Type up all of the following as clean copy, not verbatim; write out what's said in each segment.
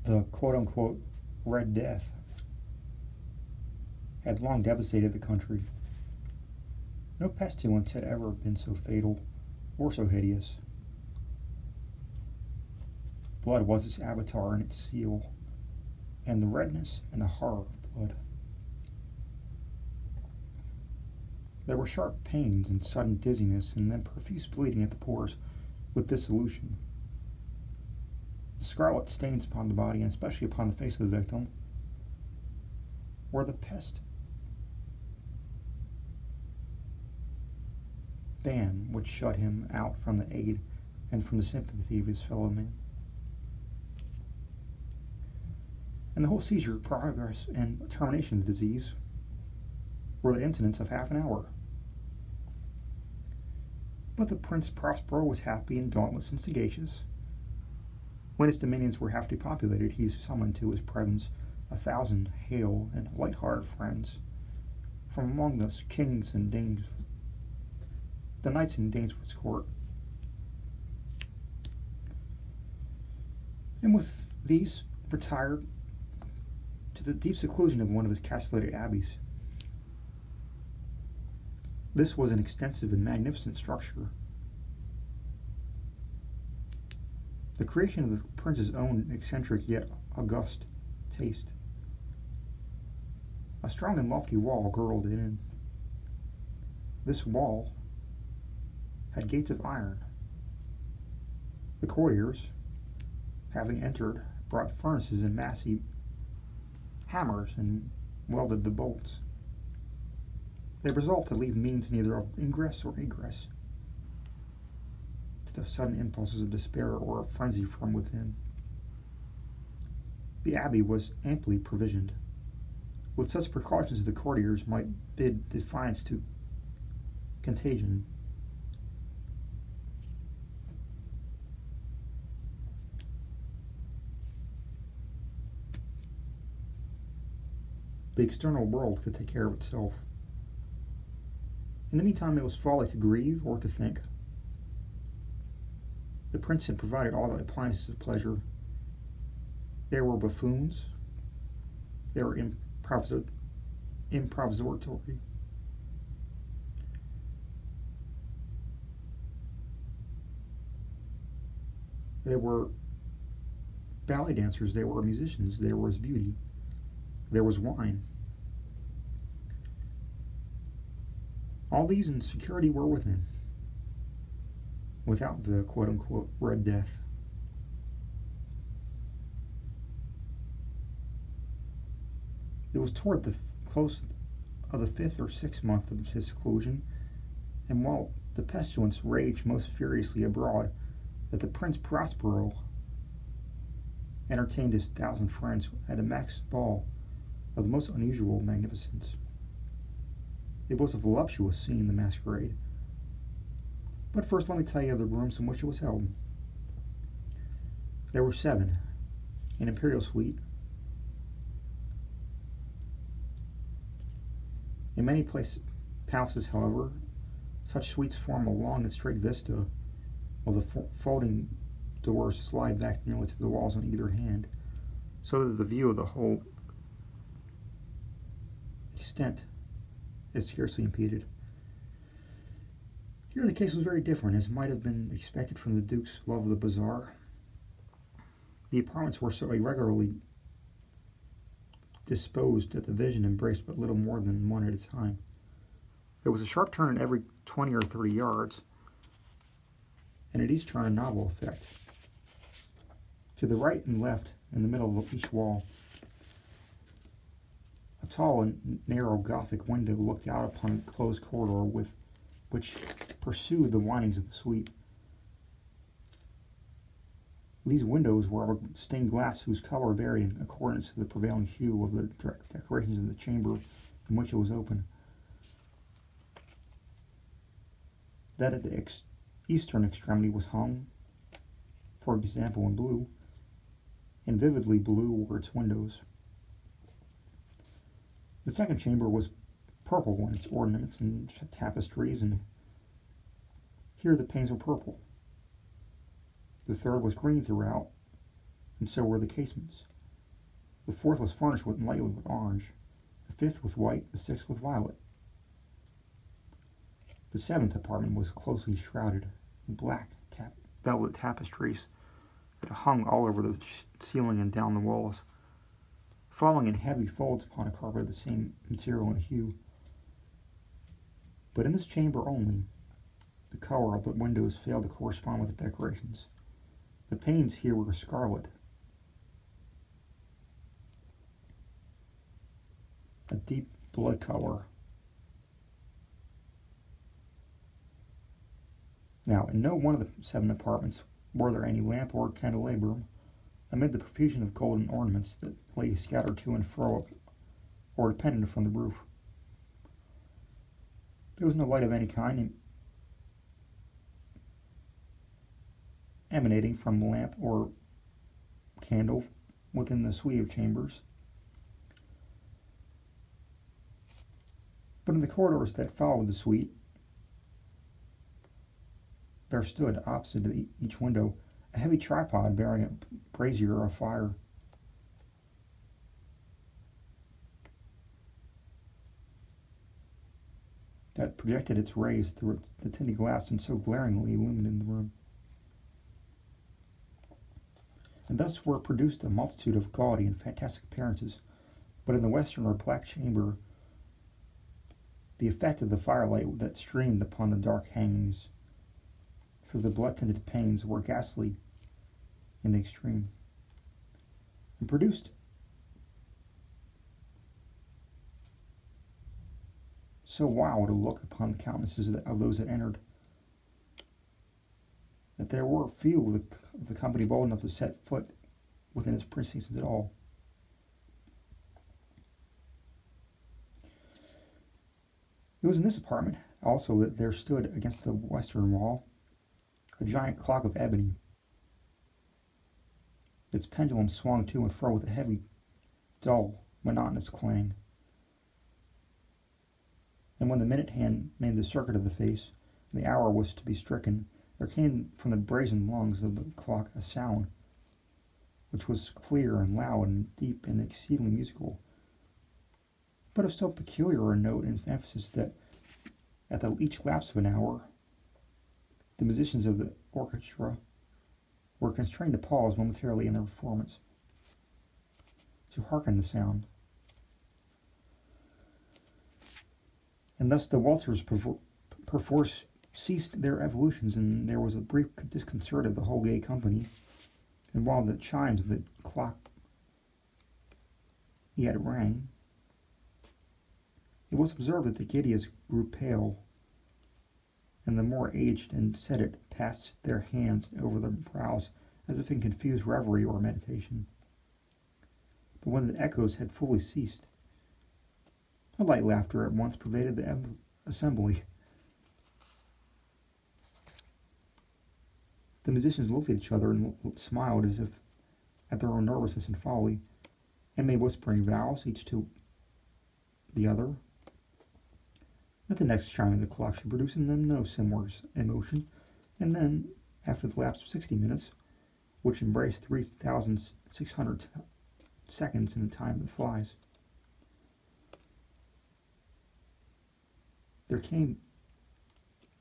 The quote-unquote Red Death had long devastated the country. No pestilence had ever been so fatal or so hideous. Blood was its avatar and its seal, and the redness and the horror of blood. There were sharp pains and sudden dizziness, and then profuse bleeding at the pores with dissolution. The scarlet stains upon the body, and especially upon the face of the victim, were the pest ban which shut him out from the aid and from the sympathy of his fellow men. And the whole seizure, progress, and termination of the disease were the incidents of half an hour. But the Prince Prospero was happy and dauntless and sagacious. When his dominions were half depopulated, he summoned to his presence 1,000 hale and light-hearted friends from among the kings and dames, the knights in Daneswood's court. And with these retired to the deep seclusion of one of his castellated abbeys. This was an extensive and magnificent structure, the creation of the prince's own eccentric yet august taste. A strong and lofty wall girdled it in. This wall had gates of iron. The courtiers, having entered, brought furnaces and massy hammers and welded the bolts. They resolved to leave means neither of ingress or egress to the sudden impulses of despair or of frenzy from within. The abbey was amply provisioned, with such precautions as the courtiers might bid defiance to contagion. The external world could take care of itself. In the meantime, it was folly to grieve or to think. The prince had provided all the appliances of pleasure. There were buffoons. There were improvisatory. There were ballet dancers. There were musicians. There was beauty. There was wine. All these in security were within, without the quote-unquote Red Death. It was toward the close of the 5th or 6th month of his seclusion, and while the pestilence raged most furiously abroad, that the Prince Prospero entertained his 1,000 friends at a maxed ball of the most unusual magnificence. It was a voluptuous scene, the masquerade. But first let me tell you of the rooms in which it was held. There were 7, an imperial suite. In many palaces, however, such suites form a long and straight vista, while the folding doors slide back nearly to the walls on either hand, so that the view of the whole extent is scarcely impeded. Here the case was very different, as might have been expected from the Duke's love of the bizarre. The apartments were so irregularly disposed that the vision embraced but little more than one at a time. There was a sharp turn in every 20 or 30 yards, and at each turn a novel effect. To the right and left, in the middle of each wall, a tall and narrow Gothic window looked out upon a closed corridor which pursued the windings of the suite. These windows were of stained glass whose color varied in accordance to the prevailing hue of the decorations of the chamber in which it was open. That at the eastern extremity was hung, for example, in blue, and vividly blue were its windows. The second chamber was purple in its ornaments and tapestries, and here the panes were purple. The third was green throughout, and so were the casements. The fourth was furnished lightly with orange, the fifth with white, the sixth with violet. The seventh apartment was closely shrouded in black velvet tapestries that hung all over the ceiling and down the walls, falling in heavy folds upon a carpet of the same material and hue. But in this chamber only, the color of the windows failed to correspond with the decorations. The panes here were scarlet, a deep blood color. Now, in no one of the 7 apartments were there any lamp or candelabrum, amid the profusion of golden ornaments that lay scattered to and fro or depended from the roof. There was no light of any kind emanating from lamp or candle within the suite of chambers. But in the corridors that followed the suite, there stood, opposite each window, a heavy tripod bearing a brazier of fire. That projected its rays through the tinted glass and so glaringly illuminated the room. And thus were produced a multitude of gaudy and fantastic appearances, but in the western or black chamber, the effect of the firelight that streamed upon the dark hangings through the blood-tinted panes were ghastly in the extreme, and produced so wild a look upon the countenances of those that entered, that there were few of the company bold enough to set foot within its precincts at all. It was in this apartment also that there stood against the western wall a giant clock of ebony. Its pendulum swung to and fro with a heavy, dull, monotonous clang. And when the minute hand made the circuit of the face, and the hour was to be stricken, there came from the brazen lungs of the clock a sound which was clear and loud and deep and exceedingly musical, but of so peculiar a note and emphasis that at each lapse of an hour, the musicians of the orchestra were constrained to pause momentarily in their performance to hearken the sound. And thus the waltzers perforce ceased their evolutions, and there was a brief disconcert of the whole gay company. And while the chimes of the clock yet rang, it was observed that the giddiest grew pale, and the more aged and sedate passed their hands over their brows as if in confused reverie or meditation. But when the echoes had fully ceased, a light laughter at once pervaded the assembly. The musicians looked at each other and smiled as if at their own nervousness and folly, and made whispering vows, each to the other, that the next chime of the clock should produce in them no similar emotion. And then, after the lapse of 60 minutes, which embraced 3,600 seconds in the time that flies, there came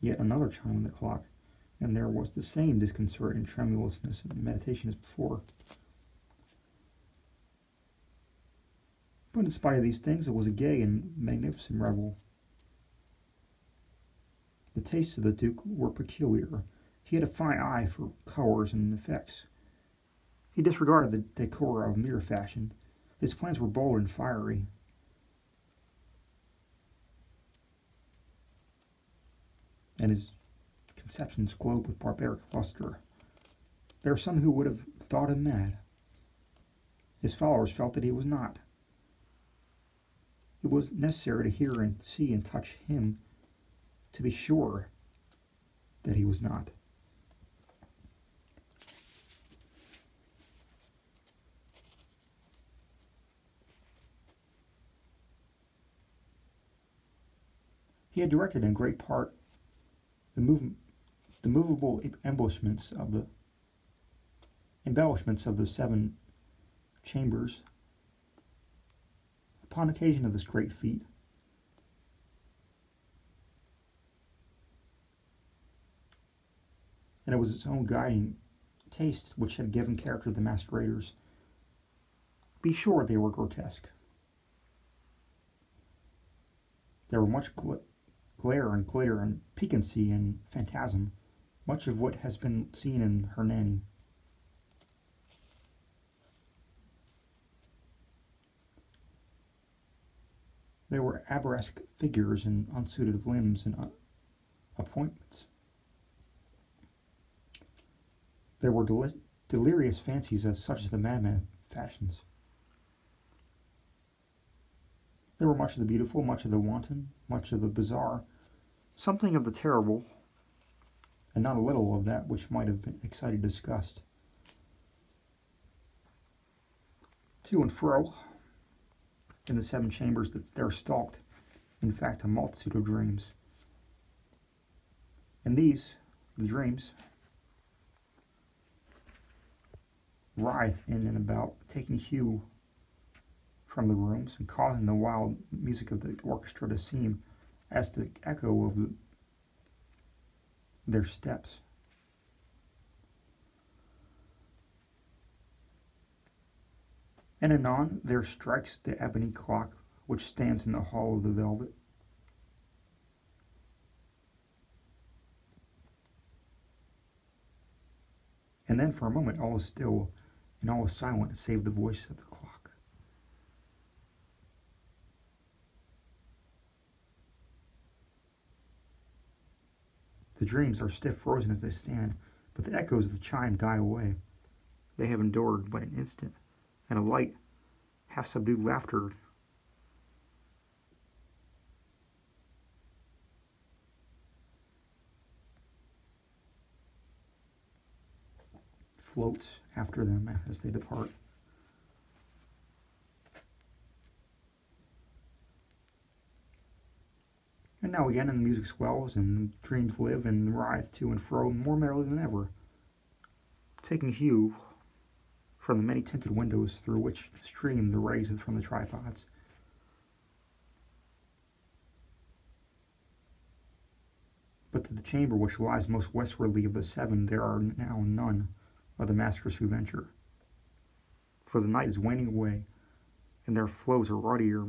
yet another chime of the clock, and there was the same disconcert and tremulousness and meditation as before. But in spite of these things, it was a gay and magnificent revel. The tastes of the Duke were peculiar. He had a fine eye for colors and effects. He disregarded the decor of mere fashion. His plans were bold and fiery. And his conceptions glowed with barbaric luster. There are some who would have thought him mad. His followers felt that he was not. It was necessary to hear and see and touch him to be sure that he was not. He had directed in great part the movable embellishments of the 7 chambers, Upon occasion of this great feat, and it was its own guiding taste which had given character to the masqueraders. Be sure they were grotesque. There were much glare and glitter and piquancy and phantasm, much of what has been seen in Hernani. There were arabesque figures and unsuited limbs and appointments. There were delirious fancies such as the madman fashions. There were much of the beautiful, much of the wanton, much of the bizarre, something of the terrible, and not a little of that which might have been excited disgust. To and fro, in the 7 chambers that there stalked, in fact, a multitude of dreams. And these, the dreams, writhed in and about, taking hue from the rooms and causing the wild music of the orchestra to seem as the echo of their steps. And anon there strikes the ebony clock which stands in the hall of the velvet. And then for a moment all is still and all is silent save the voice of the clock. The dreams are stiff frozen as they stand, but the echoes of the chime die away. They have endured but an instant, and a light, half-subdued laughter floats after them as they depart. And now again, and the music swells, and dreams live and writhe to and fro more merrily than ever, taking hue from the many tinted windows through which stream the rays from the tripods. But to the chamber which lies most westwardly of the 7, there are now none of the maskers who venture. For the night is waning away, and there flows a ruddier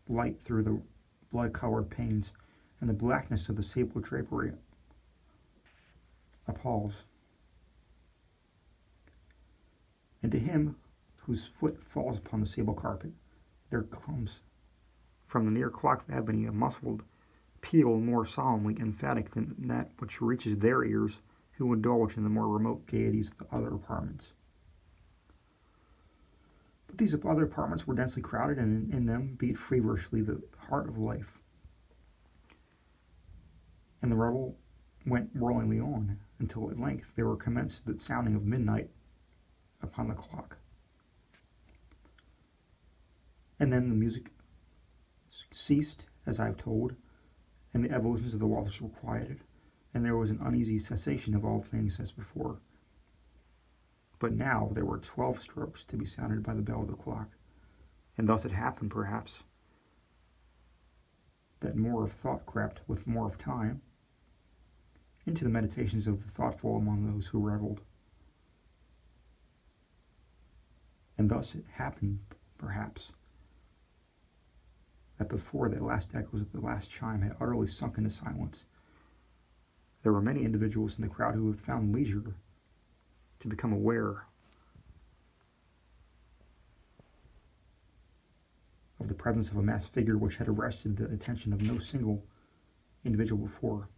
light through the blood-colored panes, and the blackness of the sable drapery appalls. And to him whose foot falls upon the sable carpet, there comes from the near clock of ebony a muffled peal more solemnly emphatic than that which reaches their ears who indulge in the more remote gaieties of the other apartments. But these other apartments were densely crowded, and in them beat feverishly the heart of life. And the revel went whirlingly on, until at length there were commenced the sounding of midnight upon the clock. And then the music ceased, as I have told, and the evolutions of the waltz were quieted, and there was an uneasy cessation of all things as before. But now there were 12 strokes to be sounded by the bell of the clock, and thus it happened, perhaps, that more of thought crept, with more of time, into the meditations of the thoughtful among those who revelled. And thus it happened, perhaps, that before the last echoes of the last chime had utterly sunk into silence, there were many individuals in the crowd who had found leisure to become aware of the presence of a masked figure which had arrested the attention of no single individual before.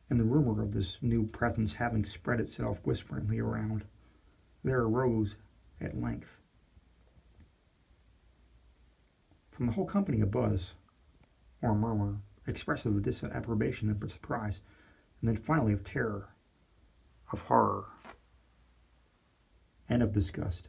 And the rumor of this new presence having spread itself whisperingly around, there arose at length from the whole company a buzz, or a murmur, expressive of disapprobation and surprise, and then finally of terror, of horror, and of disgust.